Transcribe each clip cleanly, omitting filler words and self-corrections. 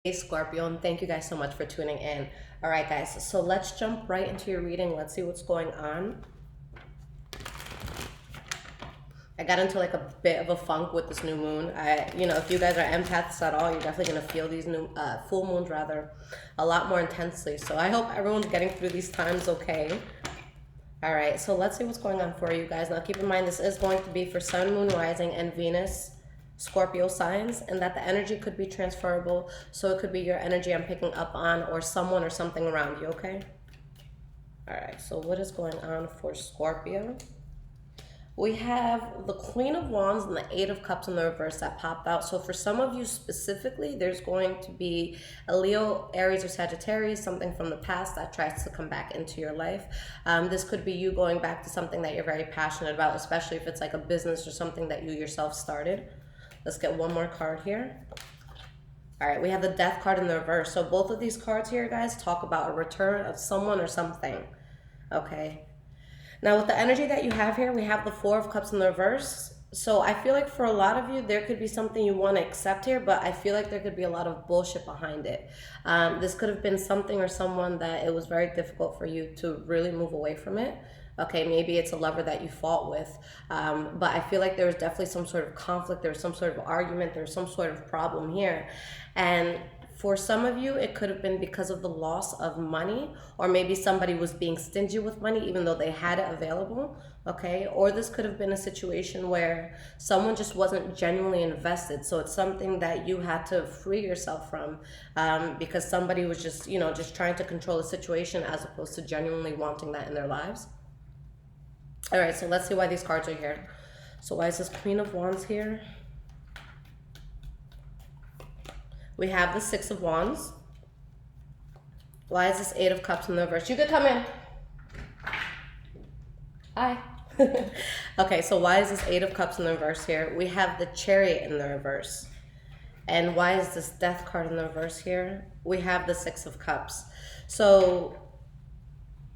Hey Scorpio, and thank you guys so much for tuning in. All right, guys, so let's jump right into your reading. Let's see what's going on. I got into like a bit of a funk with this new moon. If you guys are empaths at all, you're definitely gonna feel these new full moons rather a lot more intensely. So I hope everyone's getting through these times okay. All right, so let's see what's going on for you guys. Now keep in mind this is going to be for Sun, Moon, Rising, and Venus Scorpio signs, and that the energy could be transferable. So it could be your energy I'm picking up on, or someone or something around you, okay? All right, so what is going on for Scorpio? We have the Queen of Wands and the Eight of Cups in the reverse that popped out. So for some of you specifically, there's going to be a Leo, Aries, or Sagittarius, something from the past that tries to come back into your life. This could be you going back to something that you're very passionate about, especially if it's like a business or something that you yourself started. Let's get one more card here. All right, we have the Death card in the reverse. So both of these cards here, guys, talk about a return of someone or something, okay? Now, with the energy that you have here, we have the Four of Cups in the reverse. So I feel like for a lot of you, there could be something you want to accept here, but I feel like there could be a lot of bullshit behind it. This could have been something or someone that it was very difficult for you to really move away from it. Okay, maybe it's a lover that you fought with, but I feel like there was definitely some sort of conflict, there was some sort of argument, there was some sort of problem here. And for some of you, it could have been because of the loss of money, or maybe somebody was being stingy with money even though they had it available, okay? Or this could have been a situation where someone just wasn't genuinely invested. So it's something that you had to free yourself from because somebody was just, just trying to control the situation as opposed to genuinely wanting that in their lives. All right, so let's see why these cards are here. So why is this Queen of Wands here? We have the Six of Wands. Why is this Eight of Cups in the reverse? You could come in. Hi. Okay, so why is this Eight of Cups in the reverse here? We have the Chariot in the reverse. And why is this Death card in the reverse here? We have the Six of Cups. So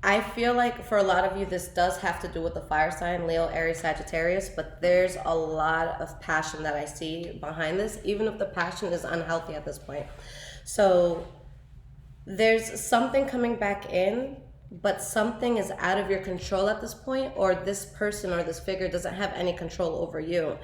I feel like for a lot of you, this does have to do with the fire sign, Leo, Aries, Sagittarius, but there's a lot of passion that I see behind this, even if the passion is unhealthy at this point. So there's something coming back in, but something is out of your control at this point, or this person or this figure doesn't have any control over you.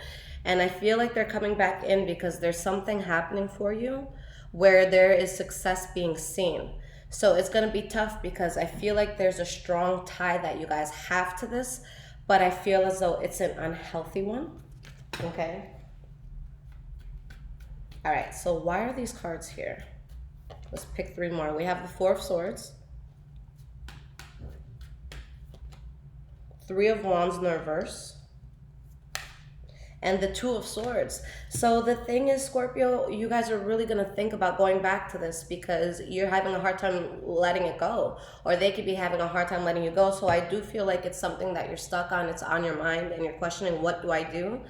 And I feel like they're coming back in because there's something happening for you where there is success being seen. So it's going to be tough because I feel like there's a strong tie that you guys have to this, but I feel as though it's an unhealthy one, okay? All right, so why are these cards here? Let's pick three more. We have the Four of Swords, Three of Wands in the reverse, and the Two of Swords. So the thing is, Scorpio, you guys are really going to think about going back to this because you're having a hard time letting it go, or they could be having a hard time letting you go. So I do feel like it's something that you're stuck on. It's on your mind and you're questioning, what do I do?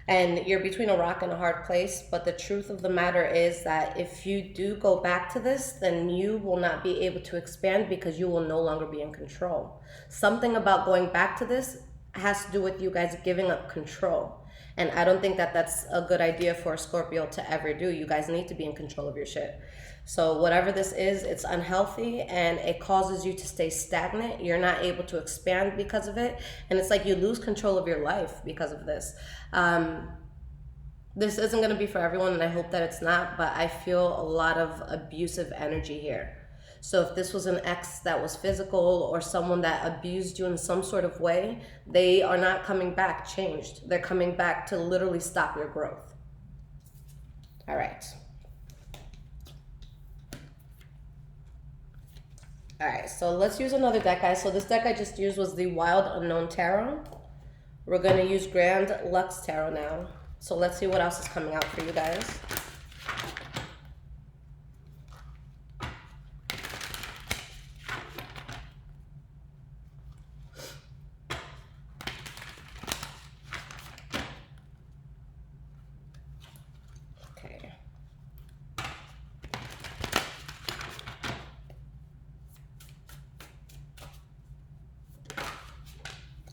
And you're between a rock and a hard place. But the truth of the matter is that if you do go back to this, then you will not be able to expand because you will no longer be in control. Something about going back to this has to do with you guys giving up control. And I don't think that that's a good idea for a Scorpio to ever do. You guys need to be in control of your shit. So whatever this is, it's unhealthy and it causes you to stay stagnant. You're not able to expand because of it. And it's like you lose control of your life because of this. This isn't going to be for everyone, and I hope that it's not, but I feel a lot of abusive energy here. So if this was an ex that was physical or someone that abused you in some sort of way, they are not coming back changed. They're coming back to literally stop your growth. All right. All right, so let's use another deck, guys. So this deck I just used was the Wild Unknown Tarot. We're going to use Grand Lux Tarot now. So let's see what else is coming out for you guys.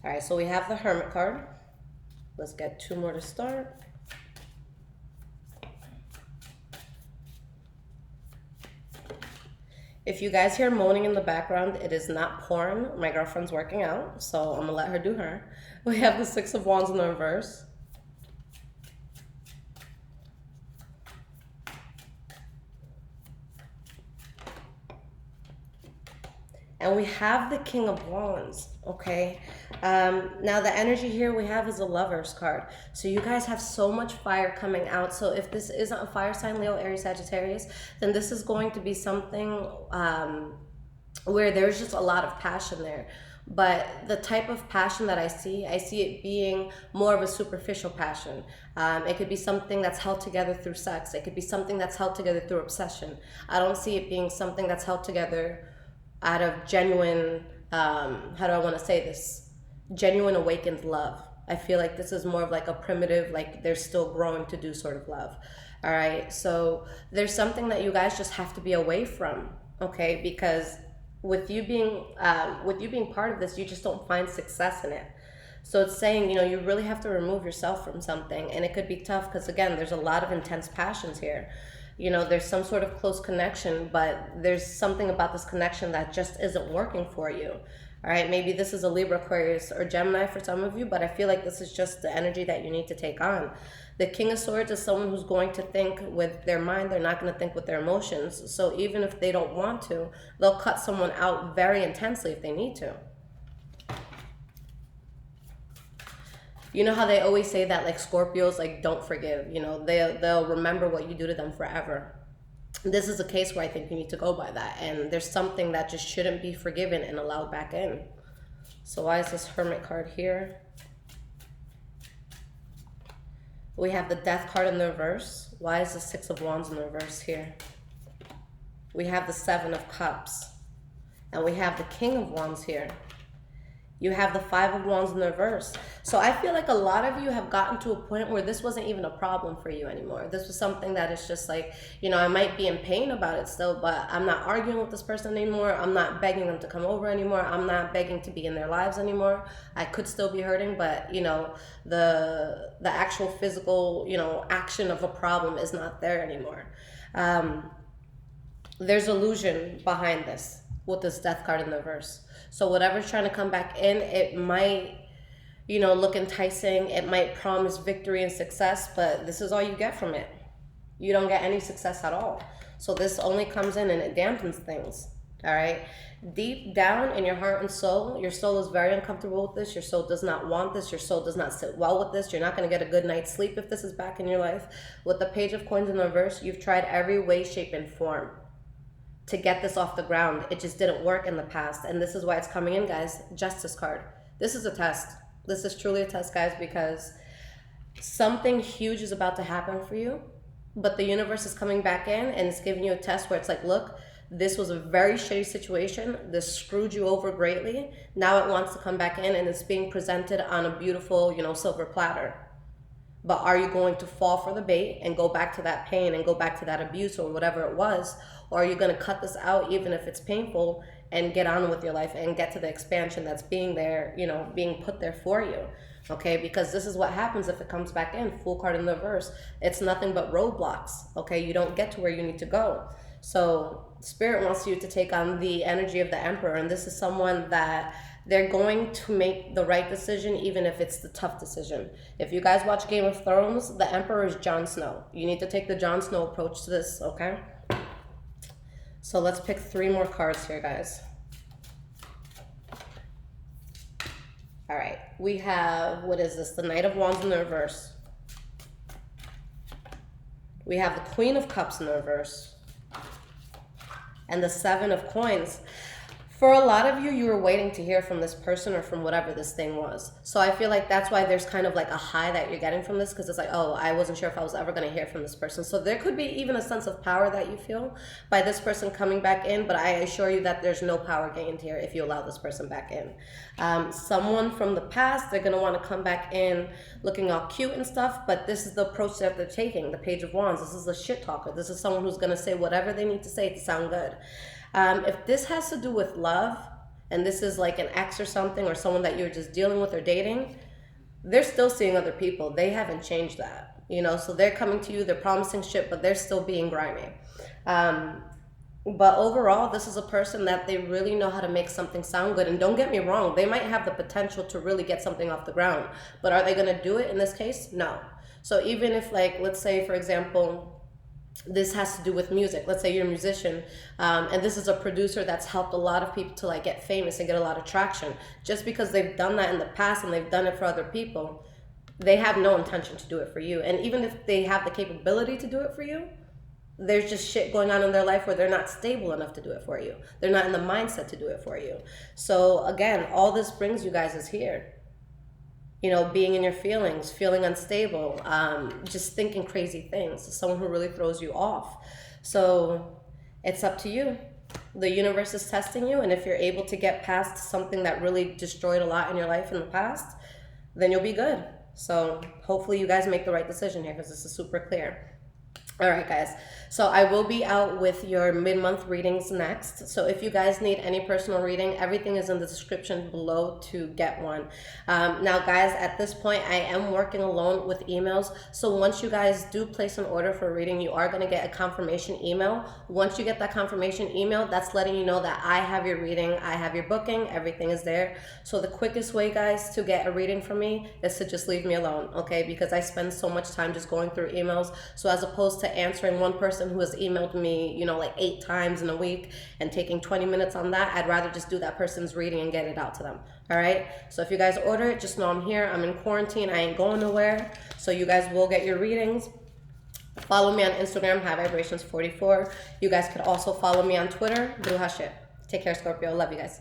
All right, so we have the Hermit card. Let's get two more to start. If you guys hear moaning in the background, it is not porn. My girlfriend's working out, so I'm gonna let her do her. We have the Six of Wands in the reverse. And we have the King of Wands, okay? Now the energy here we have is a Lover's card. So you guys have so much fire coming out. So if this isn't a fire sign, Leo, Aries, Sagittarius, then this is going to be something where there's just a lot of passion there. But the type of passion that I see it being more of a superficial passion. It could be something that's held together through sex. It could be something that's held together through obsession. I don't see it being something that's held together out of genuine, how do I want to say this? Genuine awakened love. I feel like this is more of like a primitive, like they're still growing to do sort of love. All right. So there's something that you guys just have to be away from. Okay. Because with you being part of this, you just don't find success in it. So it's saying, you really have to remove yourself from something, and it could be tough because again, there's a lot of intense passions here. There's some sort of close connection, but there's something about this connection that just isn't working for you. All right, maybe this is a Libra, Aquarius, or Gemini for some of you, but I feel like this is just the energy that you need to take on. The King of Swords is someone who's going to think with their mind. They're not going to think with their emotions. So even if they don't want to, they'll cut someone out very intensely if they need to. You know how they always say that like Scorpios like don't forgive, they'll remember what you do to them forever. This is a case where I think you need to go by that, and there's something that just shouldn't be forgiven and allowed back in. So why is this Hermit card here? We have the Death card in the reverse. Why is the Six of Wands in the reverse here? We have the Seven of Cups, and we have the King of Wands here. You have the Five of Wands in the reverse. So I feel like a lot of you have gotten to a point where this wasn't even a problem for you anymore. This was something that is just like, I might be in pain about it still, but I'm not arguing with this person anymore. I'm not begging them to come over anymore. I'm not begging to be in their lives anymore. I could still be hurting, but the actual physical, action of a problem is not there anymore. There's illusion behind this with this Death card in the reverse. So whatever's trying to come back in, it might, look enticing. It might promise victory and success, but this is all you get from it. You don't get any success at all. So this only comes in and it dampens things, all right? Deep down in your heart and soul, your soul is very uncomfortable with this. Your soul does not want this. Your soul does not sit well with this. You're not going to get a good night's sleep if this is back in your life. With the Page of Coins in the reverse, you've tried every way, shape, and form to get this off the ground. It just didn't work in the past, and this is why it's coming in, guys. Justice card. This is a test. This is truly a test, guys, because something huge is about to happen for you, but the universe is coming back in and it's giving you a test where it's like, look, this was a very shitty situation. This screwed you over greatly. Now it wants to come back in and it's being presented on a beautiful, silver platter. But are you going to fall for the bait and go back to that pain and go back to that abuse or whatever it was? Or are you going to cut this out even if it's painful and get on with your life and get to the expansion that's being there, being put there for you? Okay, because this is what happens if it comes back in. Fool card in the reverse. It's nothing but roadblocks. Okay, you don't get to where you need to go. So Spirit wants you to take on the energy of the Emperor, and this is someone that they're going to make the right decision even if it's the tough decision. If you guys watch Game of Thrones, the Emperor is Jon Snow. You need to take the Jon Snow approach to this, okay? So let's pick 3 more cards here, guys. All right, we have, what is this? The Knight of Wands in the reverse. We have the Queen of Cups in the reverse. And the Seven of Coins. For a lot of you, you were waiting to hear from this person or from whatever this thing was. So I feel like that's why there's kind of like a high that you're getting from this, because it's like, oh, I wasn't sure if I was ever going to hear from this person. So there could be even a sense of power that you feel by this person coming back in, but I assure you that there's no power gained here if you allow this person back in. Someone from the past, they're going to want to come back in looking all cute and stuff, but this is the approach that they're taking, the Page of Wands. This is a shit talker. This is someone who's going to say whatever they need to say to sound good. If this has to do with love, and this is like an ex or something, or someone that you're just dealing with or dating, they're still seeing other people. They haven't changed that, so they're coming to you, they're promising shit, but they're still being grimy. But overall, this is a person that they really know how to make something sound good. And don't get me wrong, they might have the potential to really get something off the ground. But are they going to do it in this case? No. So even if, like, let's say, for example, this has to do with music. Let's say you're a musician, and this is a producer that's helped a lot of people to like get famous and get a lot of traction. Just because they've done that in the past and they've done it for other people, they have no intention to do it for you. And even if they have the capability to do it for you, there's just shit going on in their life where they're not stable enough to do it for you. They're not in the mindset to do it for you. So again, all this brings you guys is here. You know, being in your feelings, feeling unstable, just thinking crazy things. Someone who really throws you off. So it's up to you. The universe is testing you, and if you're able to get past something that really destroyed a lot in your life in the past, then you'll be good. So hopefully you guys make the right decision here, because this is super clear. All right, guys. So I will be out with your mid-month readings next. So if you guys need any personal reading, everything is in the description below to get one. Now, guys, at this point, I am working alone with emails. So once you guys do place an order for a reading, you are going to get a confirmation email. Once you get that confirmation email, that's letting you know that I have your reading, I have your booking, everything is there. So the quickest way, guys, to get a reading from me is to just leave me alone, okay? Because I spend so much time just going through emails. So as opposed to answering one person who has emailed me, you know, like 8 times in a week and taking 20 minutes on that, I'd rather just do that person's reading and get it out to them. All right. So if you guys order it, just know I'm here. I'm in quarantine. I ain't going nowhere. So you guys will get your readings. Follow me on Instagram, High Vibrations 44. You guys could also follow me on Twitter, Bruja Shit. Take care, Scorpio. Love you guys.